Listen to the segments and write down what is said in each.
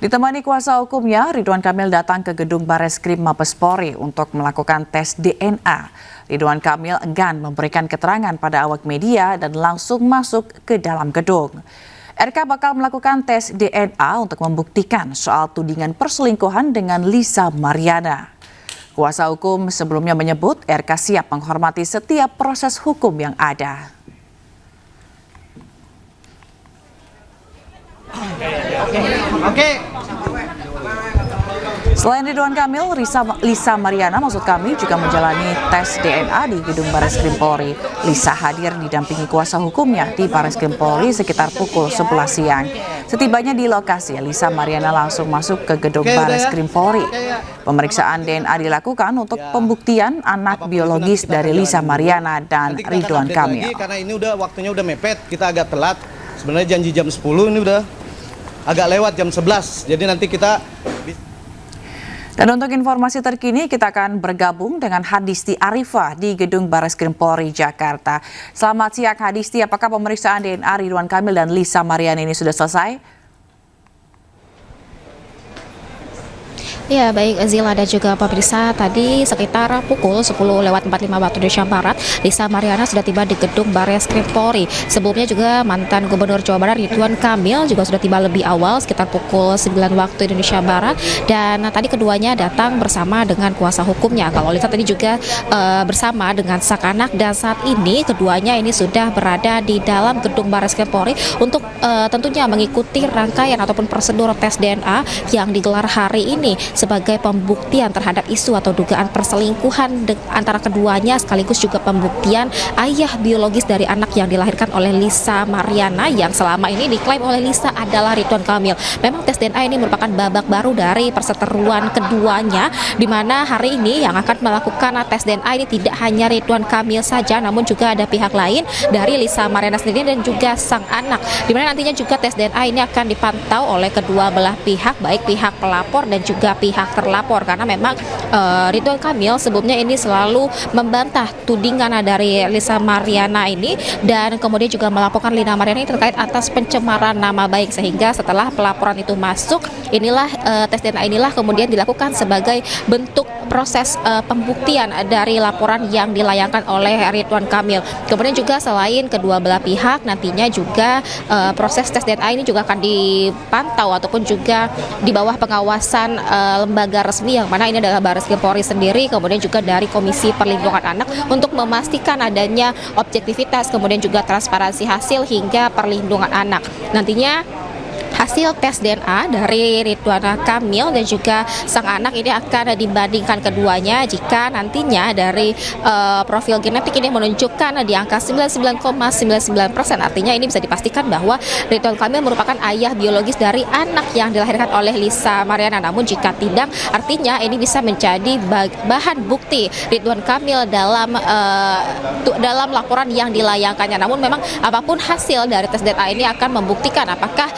Ditemani kuasa hukumnya, Ridwan Kamil datang ke gedung Bareskrim Mabes Polri untuk melakukan tes DNA. Ridwan Kamil enggan memberikan keterangan pada awak media dan langsung masuk ke dalam gedung. RK bakal melakukan tes DNA untuk membuktikan soal tudingan perselingkuhan dengan Lisa Mariana. Kuasa hukum sebelumnya menyebut RK siap menghormati setiap proses hukum yang ada. Selain Ridwan Kamil, Lisa Mariana maksud kami juga menjalani tes DNA di gedung Bareskrim Polri. Lisa hadir didampingi kuasa hukumnya di Bareskrim Polri sekitar pukul 11 siang. Setibanya di lokasi, Lisa Mariana langsung masuk ke gedung Bareskrim Polri. Pemeriksaan DNA dilakukan untuk pembuktian anak biologis dari Lisa Mariana dan Ridwan Kamil. Karena ini waktunya udah mepet, kita agak telat. Sebenarnya janji jam 10, ini udah agak lewat jam 11. Jadi nanti kita... Dan untuk informasi terkini kita akan bergabung dengan Hadisti Arifah di gedung Bareskrim Polri Jakarta. Selamat siang Hadisti, apakah pemeriksaan DNA Ridwan Kamil dan Lisa Mariana ini sudah selesai? Ya, baik Zila dan juga pemirsa, tadi sekitar pukul 10:45 waktu Indonesia Barat, Lisa Mariana sudah tiba di gedung Bareskrim Polri. Sebelumnya juga mantan Gubernur Jawa Barat Ridwan Kamil juga sudah tiba lebih awal sekitar pukul 9 waktu Indonesia Barat, dan tadi keduanya datang bersama dengan kuasa hukumnya. Kalau Lisa tadi juga bersama dengan sang anak, dan saat ini keduanya ini sudah berada di dalam gedung Bareskrim Polri untuk tentunya mengikuti rangkaian ataupun prosedur tes DNA yang digelar hari ini sebagai pembuktian terhadap isu atau dugaan perselingkuhan antara keduanya, sekaligus juga pembuktian ayah biologis dari anak yang dilahirkan oleh Lisa Mariana yang selama ini diklaim oleh Lisa adalah Ridwan Kamil. Memang tes DNA ini merupakan babak baru dari perseteruan keduanya, di mana hari ini yang akan melakukan tes DNA ini tidak hanya Ridwan Kamil saja, namun juga ada pihak lain dari Lisa Mariana sendiri dan juga sang anak, di mana nantinya juga tes DNA ini akan dipantau oleh kedua belah pihak, baik pihak pelapor dan juga pihak terlapor, karena memang Ridwan Kamil sebelumnya ini selalu membantah tudingan dari Lisa Mariana ini, dan kemudian juga melaporkan Lisa Mariana ini terkait atas pencemaran nama baik, sehingga setelah pelaporan itu masuk, inilah tes DNA inilah kemudian dilakukan sebagai bentuk proses pembuktian dari laporan yang dilayangkan oleh Ridwan Kamil. Kemudian juga selain kedua belah pihak, nantinya juga proses tes DNA ini juga akan dipantau ataupun juga di bawah pengawasan lembaga resmi, yang mana ini adalah Bareskrim Polri sendiri, kemudian juga dari Komisi Perlindungan Anak, untuk memastikan adanya objektivitas, kemudian juga transparansi hasil hingga perlindungan anak. Nantinya hasil tes DNA dari Ridwan Kamil dan juga sang anak ini akan dibandingkan keduanya. Jika nantinya dari profil genetik ini menunjukkan di angka 99,99%, artinya ini bisa dipastikan bahwa Ridwan Kamil merupakan ayah biologis dari anak yang dilahirkan oleh Lisa Mariana. Namun jika tidak, artinya ini bisa menjadi bahan bukti Ridwan Kamil dalam laporan yang dilayangkannya. Namun memang apapun hasil dari tes DNA ini akan membuktikan apakah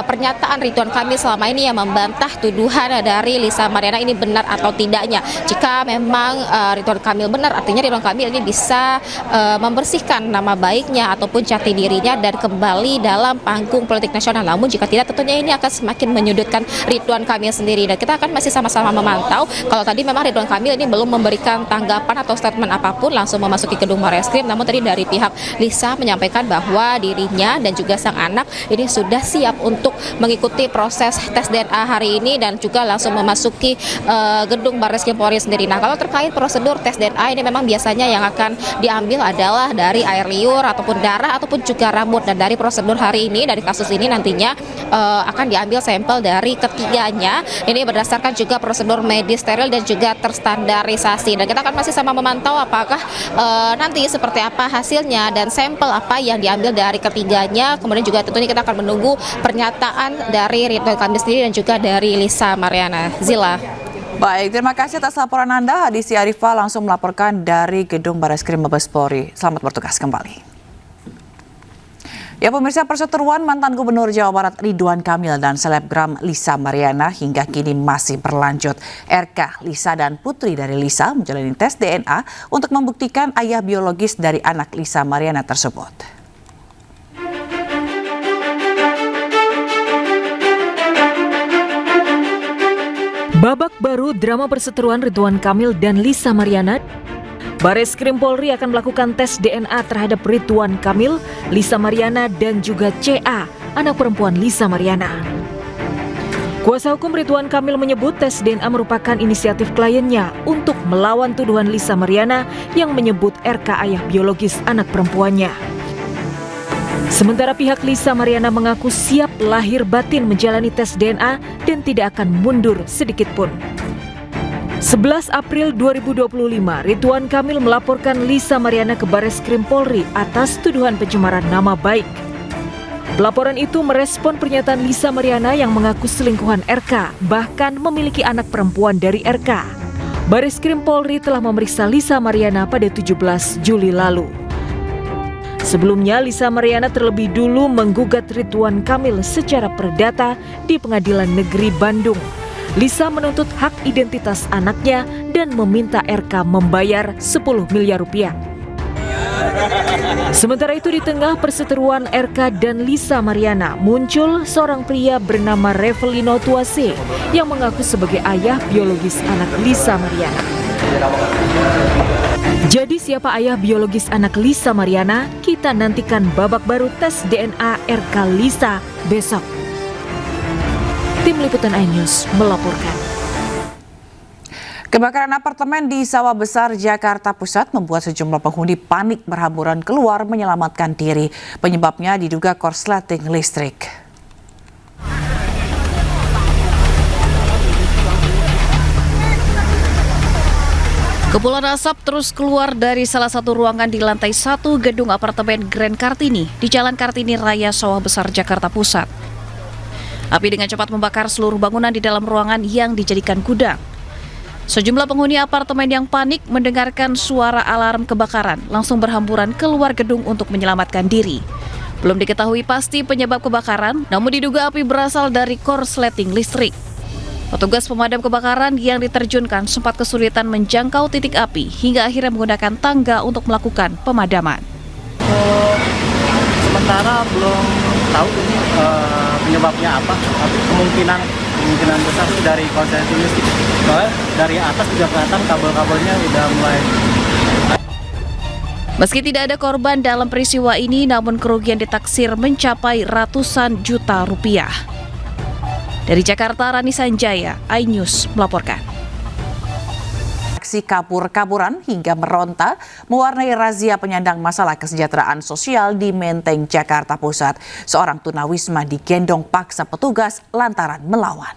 pernyataan Ridwan Kamil selama ini yang membantah tuduhan dari Lisa Mariana ini benar atau tidaknya. Jika memang Ridwan Kamil benar, artinya Ridwan Kamil ini bisa membersihkan nama baiknya ataupun jati dirinya dan kembali dalam panggung politik nasional. Namun jika tidak, tentunya ini akan semakin menyudutkan Ridwan Kamil sendiri, dan kita akan masih sama-sama memantau. Kalau tadi memang Ridwan Kamil ini belum memberikan tanggapan atau statement apapun langsung memasuki gedung Bareskrim, namun tadi dari pihak Lisa menyampaikan bahwa dirinya dan juga sang anak ini sudah siap untuk mengikuti proses tes DNA hari ini dan juga langsung memasuki gedung Bareskrim Polri sendiri. Nah, kalau terkait prosedur tes DNA ini memang biasanya yang akan diambil adalah dari air liur ataupun darah ataupun juga rambut, dan dari prosedur hari ini, dari kasus ini nantinya akan diambil sampel dari ketiganya. Ini berdasarkan juga prosedur medis steril dan juga terstandarisasi, dan kita akan masih sama memantau apakah nanti seperti apa hasilnya dan sampel apa yang diambil dari ketiganya. Kemudian juga tentunya kita akan menunggu pernyataan dari Ridwan Kamil sendiri dan juga dari Lisa Mariana. Zila. Baik, terima kasih atas laporan Anda. Hadisti Arifah langsung melaporkan dari gedung Bareskrim Mabes Polri. Selamat bertugas kembali. Ya pemirsa, perseteruan mantan Gubernur Jawa Barat Ridwan Kamil dan selebgram Lisa Mariana hingga kini masih berlanjut. RK, Lisa dan putri dari Lisa menjalani tes DNA untuk membuktikan ayah biologis dari anak Lisa Mariana tersebut. Babak baru drama perseteruan Ridwan Kamil dan Lisa Mariana. Bareskrim Polri akan melakukan tes DNA terhadap Ridwan Kamil, Lisa Mariana, dan juga CA, anak perempuan Lisa Mariana. Kuasa hukum Ridwan Kamil menyebut tes DNA merupakan inisiatif kliennya untuk melawan tuduhan Lisa Mariana yang menyebut RK ayah biologis anak perempuannya. Sementara pihak Lisa Mariana mengaku siap lahir batin menjalani tes DNA dan tidak akan mundur sedikit pun. 11 April 2025, Ridwan Kamil melaporkan Lisa Mariana ke Bareskrim Polri atas tuduhan pencemaran nama baik. Laporan itu merespon pernyataan Lisa Mariana yang mengaku selingkuhan RK, bahkan memiliki anak perempuan dari RK. Bareskrim Polri telah memeriksa Lisa Mariana pada 17 Juli lalu. Sebelumnya, Lisa Mariana terlebih dulu menggugat Ridwan Kamil secara perdata di Pengadilan Negeri Bandung. Lisa menuntut hak identitas anaknya dan meminta RK membayar 10 miliar rupiah. Sementara itu, di tengah perseteruan RK dan Lisa Mariana, muncul seorang pria bernama Revelino Tuase yang mengaku sebagai ayah biologis anak Lisa Mariana. Jadi siapa ayah biologis anak Lisa Mariana? Kita nantikan babak baru tes DNA RK Lisa besok. Tim Liputan iNews melaporkan. Kebakaran apartemen di Sawah Besar, Jakarta Pusat membuat sejumlah penghuni panik berhamburan keluar menyelamatkan diri. Penyebabnya diduga korsleting listrik. Kepulan asap terus keluar dari salah satu ruangan di lantai 1 gedung apartemen Grand Kartini di Jalan Kartini Raya, Sawah Besar, Jakarta Pusat. Api dengan cepat membakar seluruh bangunan di dalam ruangan yang dijadikan gudang. Sejumlah penghuni apartemen yang panik mendengarkan suara alarm kebakaran langsung berhamburan keluar gedung untuk menyelamatkan diri. Belum diketahui pasti penyebab kebakaran, namun diduga api berasal dari korsleting listrik. Petugas pemadam kebakaran yang diterjunkan sempat kesulitan menjangkau titik api hingga akhirnya menggunakan tangga untuk melakukan pemadaman. Sementara belum tahu ini penyebabnya apa, tapi kemungkinan besar sih dari korsleting listrik. Soalnya dari atas juga kelihatan kabel-kabelnya udah mulai. Meski tidak ada korban dalam peristiwa ini, namun kerugian ditaksir mencapai ratusan juta rupiah. Dari Jakarta, Rani Sanjaya, iNews melaporkan. Aksi kabur-kaburan hingga meronta mewarnai razia penyandang masalah kesejahteraan sosial di Menteng, Jakarta Pusat. Seorang tunawisma digendong paksa petugas lantaran melawan.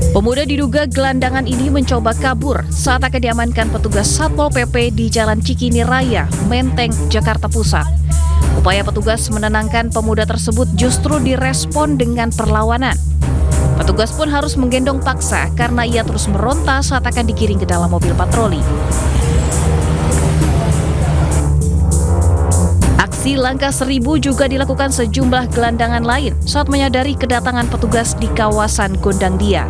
Pemuda diduga gelandangan ini mencoba kabur saat akan diamankan petugas Satpol PP di Jalan Cikini Raya, Menteng, Jakarta Pusat. Upaya petugas menenangkan pemuda tersebut justru direspon dengan perlawanan. Petugas pun harus menggendong paksa karena ia terus meronta saat akan digiring ke dalam mobil patroli. Aksi langkah 1000 juga dilakukan sejumlah gelandangan lain saat menyadari kedatangan petugas di kawasan Gondang Dia.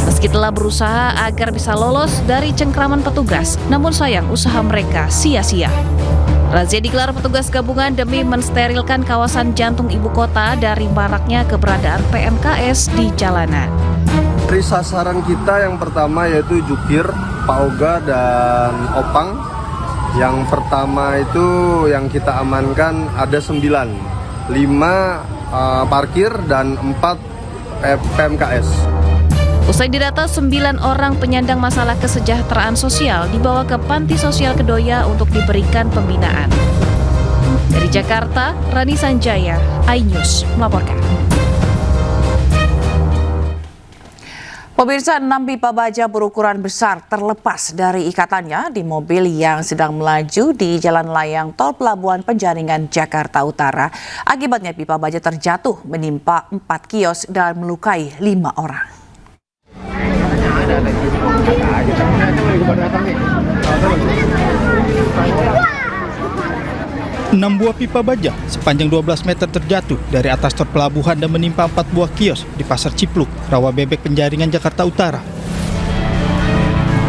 Meski telah berusaha agar bisa lolos dari cengkraman petugas, namun sayang usaha mereka sia-sia. Razia digelar petugas gabungan demi mensterilkan kawasan jantung ibu kota dari maraknya keberadaan PMKS di jalanan. Dari sasaran kita yang pertama yaitu Jukir, Pak Oga, dan Opang. Yang pertama itu yang kita amankan ada 9, 5 parkir dan 4 PMKS. Usai didata, 9 orang penyandang masalah kesejahteraan sosial dibawa ke Panti Sosial Kedoya untuk diberikan pembinaan. Dari Jakarta, Rani Sanjaya, iNews melaporkan. Pemirsa, 6 pipa baja berukuran besar terlepas dari ikatannya di mobil yang sedang melaju di Jalan Layang Tol Pelabuhan Penjaringan, Jakarta Utara. Akibatnya pipa baja terjatuh menimpa 4 kios dan melukai 5 orang. 6 buah pipa baja sepanjang 12 meter terjatuh dari atas tol pelabuhan dan menimpa 4 buah kios di Pasar Cipluk, Rawabebek, Penjaringan, Jakarta Utara.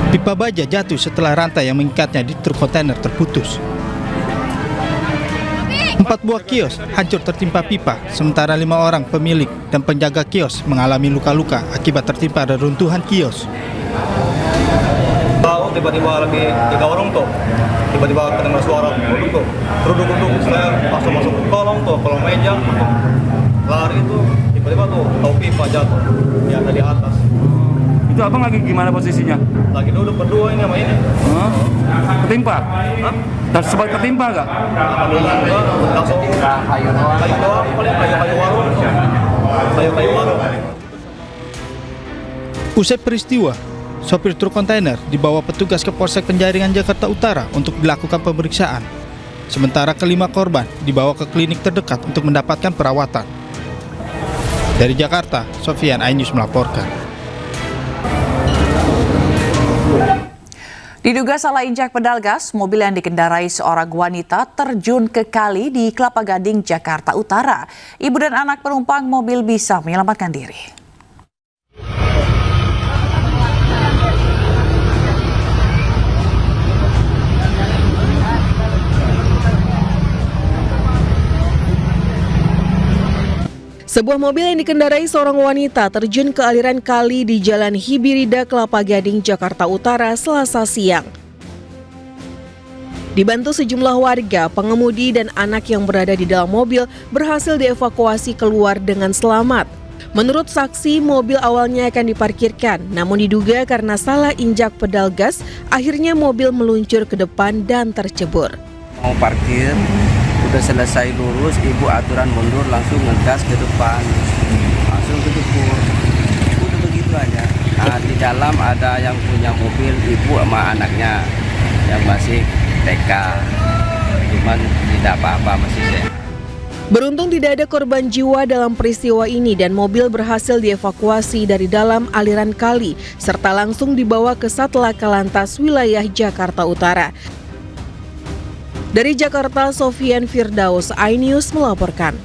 Pipa baja jatuh setelah rantai yang mengikatnya di truk kontainer terputus. 4 4 buah kios hancur tertimpa pipa, sementara 5 orang pemilik dan penjaga kios mengalami luka-luka akibat tertimpa reruntuhan kios. Tahu tiba-tiba lagi 3 orang tuh, tiba-tiba kedengar suara duduk, saya langsung masuk ke kolong meja, lari tuh, tiba-tiba tuh tahu pipa jatuh, yang ada di atas. Itu abang lagi gimana posisinya? Lagi duduk berdua ini sama ini. Ketimpa? Hah? Dan sempat ketimpa nggak? Langsung kayu doang, paling kayu warung. Kayu warung. Usai peristiwa, sopir truk kontainer dibawa petugas ke Polsek Penjaringan Jakarta Utara untuk dilakukan pemeriksaan. Sementara kelima korban dibawa ke klinik terdekat untuk mendapatkan perawatan. Dari Jakarta, Sofian, iNews melaporkan. Diduga salah injak pedal gas, mobil yang dikendarai seorang wanita terjun ke kali di Kelapa Gading, Jakarta Utara. Ibu dan anak penumpang mobil bisa menyelamatkan diri. Sebuah mobil yang dikendarai seorang wanita terjun ke aliran kali di Jalan Hibirida, Kelapa Gading, Jakarta Utara, Selasa siang. Dibantu sejumlah warga, pengemudi dan anak yang berada di dalam mobil berhasil dievakuasi keluar dengan selamat. Menurut saksi, mobil awalnya akan diparkirkan, namun diduga karena salah injak pedal gas, akhirnya mobil meluncur ke depan dan tercebur. Mau parkir, udah selesai lurus, ibu aturan mundur langsung ngegas ke depan, langsung kejebur. Udah begitu aja. Nah, di dalam ada yang punya mobil, ibu sama anaknya yang masih TK, cuman tidak apa-apa, masih sehat. Beruntung tidak ada korban jiwa dalam peristiwa ini dan mobil berhasil dievakuasi dari dalam aliran kali serta langsung dibawa ke Satlaka Lantas wilayah Jakarta Utara. Dari Jakarta, Sofian Firdaus, iNews melaporkan.